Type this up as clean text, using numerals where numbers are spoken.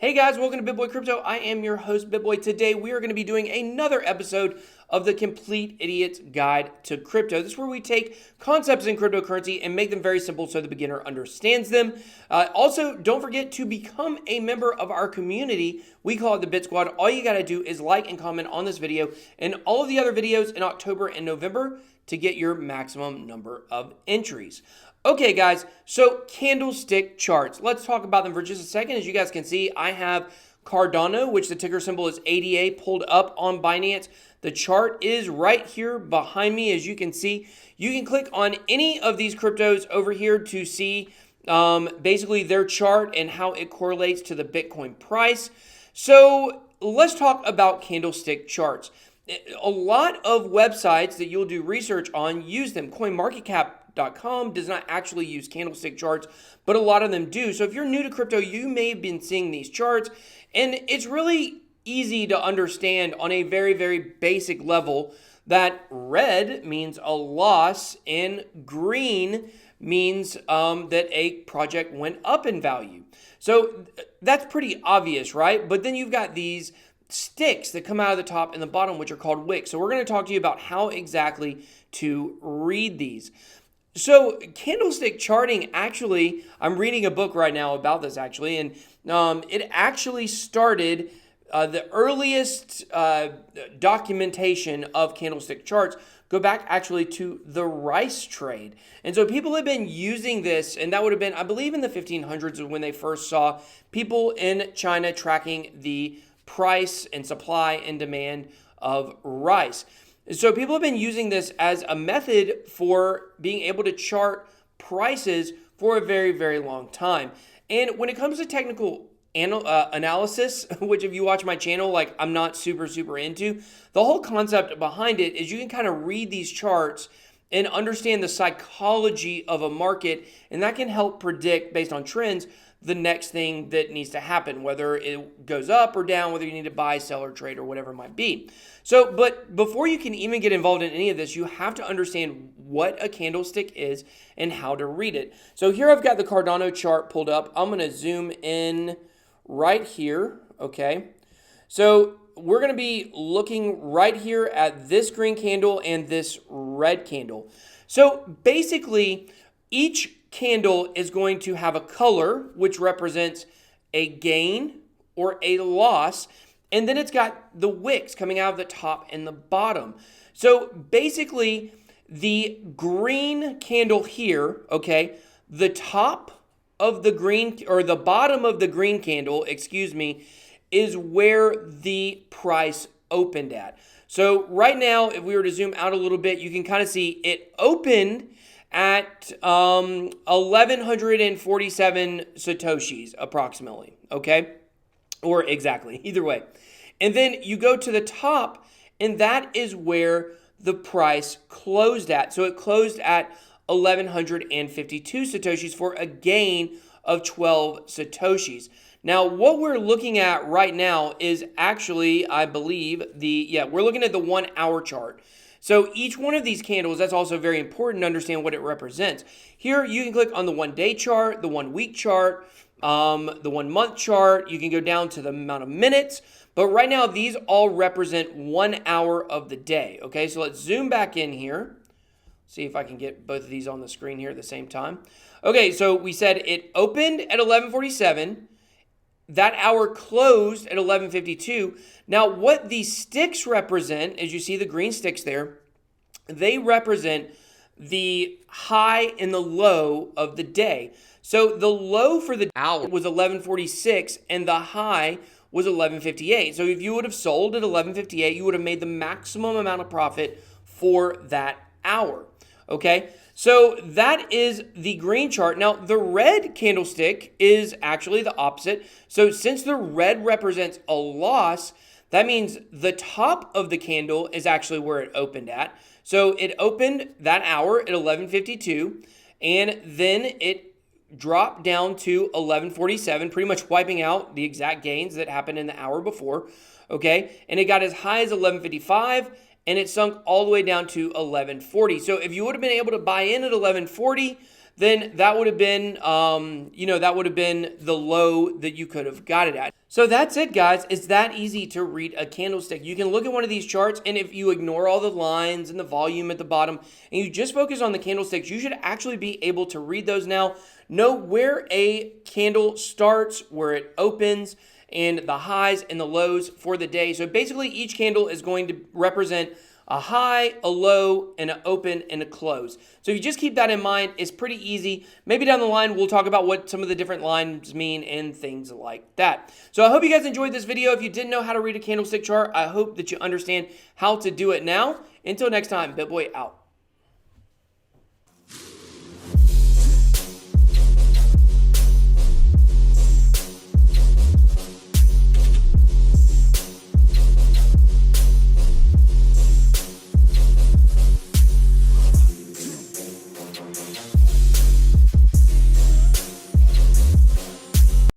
Hey guys, welcome to BitBoy Crypto. I am your host, BitBoy. Today we are going to be doing another episode of the Complete Idiot's Guide to Crypto. This is where we take concepts in cryptocurrency and make them very simple so the beginner understands them. Also, don't forget to become a member of our community. We call it the Bit Squad. All you got to do is like and comment on this video and all of the other videos in October and November to get your maximum number of entries. Okay, guys, so candlestick charts. Let's talk about them for just a second. As you guys can see, I have Cardano, which the ticker symbol is ADA, pulled up on Binance. The chart is right here behind me, as you can see. You can click on any of these cryptos over here to see basically their chart and how it correlates to the Bitcoin price. So let's talk about candlestick charts. A lot of websites that you'll do research on use them. CoinMarketCap.com does not actually use candlestick charts, but a lot of them do. So if you're new to crypto, you may have been seeing these charts, and it's really easy to understand on a very, very basic level that red means a loss and green means that a project went up in value. So that's pretty obvious, right? But then you've got these sticks that come out of the top and the bottom, which are called wicks. So we're going to talk to you about how exactly to read these. So candlestick charting, actually, I'm reading a book right now about this actually, and it actually started the earliest documentation of candlestick charts go back actually to the rice trade. And so people have been using this, and that would have been, I believe, in the 1500s when they first saw people in China tracking the price and supply and demand of rice. So people have been using this as a method for being able to chart prices for a very, very long time. And when it comes to technical analysis, which if you watch my channel, like I'm not super into, the whole concept behind it is you can kind of read these charts and understand the psychology of a market, and that can help predict based on trends the next thing that needs to happen, whether it goes up or down, whether you need to buy, sell, or trade, or whatever it might be. So, but before you can even get involved in any of this, you have to understand what a candlestick is and how to read it. So here I've got the Cardano chart pulled up. I'm going to zoom in right here, okay? So we're going to be looking right here at this green candle and this red candle. So basically, each candle is going to have a color which represents a gain or a loss, and then it's got the wicks coming out of the top and the bottom. So basically, the green candle here, okay, the top of the green, or the bottom of the green candle, excuse me, is where the price opened at. So right now, if we were to zoom out a little bit, you can kind of see it opened at 1,147 Satoshis approximately, okay? Or exactly, either way. And then you go to the top, and that is where the price closed at. So it closed at 1,152 Satoshis for a gain of 12 Satoshis. Now, what we're looking at right now is actually, I believe, we're looking at the 1 hour chart. So each one of these candles, that's also very important to understand what it represents. Here, you can click on the 1 day chart, the 1 week chart, the 1 month chart. You can go down to the amount of minutes. But right now, these all represent 1 hour of the day. Okay, so let's zoom back in here. See if I can get both of these on the screen here at the same time. Okay, so we said it opened at 11:47. That hour closed at 11:52. Now, what these sticks represent, as you see the green sticks there, they represent the high and the low of the day. So the low for the hour was 11:46, and the high was 11:58. So if you would have sold at 11:58, you would have made the maximum amount of profit for that hour. Okay, so that is the green chart. Now, the red candlestick is actually the opposite. So since the red represents a loss, that means the top of the candle is actually where it opened at. So it opened that hour at 11:52, and then it dropped down to 11:47, pretty much wiping out the exact gains that happened in the hour before. Okay, and it got as high as 11:55, and it sunk all the way down to 11:40. So if you would have been able to buy in at 11:40, then that would have been, that would have been the low that you could have got it at. So that's it, guys. It's that easy to read a candlestick. You can look at one of these charts, and if you ignore all the lines and the volume at the bottom, and you just focus on the candlesticks, you should actually be able to read those now, know where a candle starts, where it opens, and the highs and the lows for the day. So basically, each candle is going to represent a high, a low, and an open, and a close. So if you just keep that in mind, it's pretty easy. Maybe down the line, we'll talk about what some of the different lines mean and things like that. So I hope you guys enjoyed this video. If you didn't know how to read a candlestick chart, I hope that you understand how to do it now. Until next time, BitBoy out.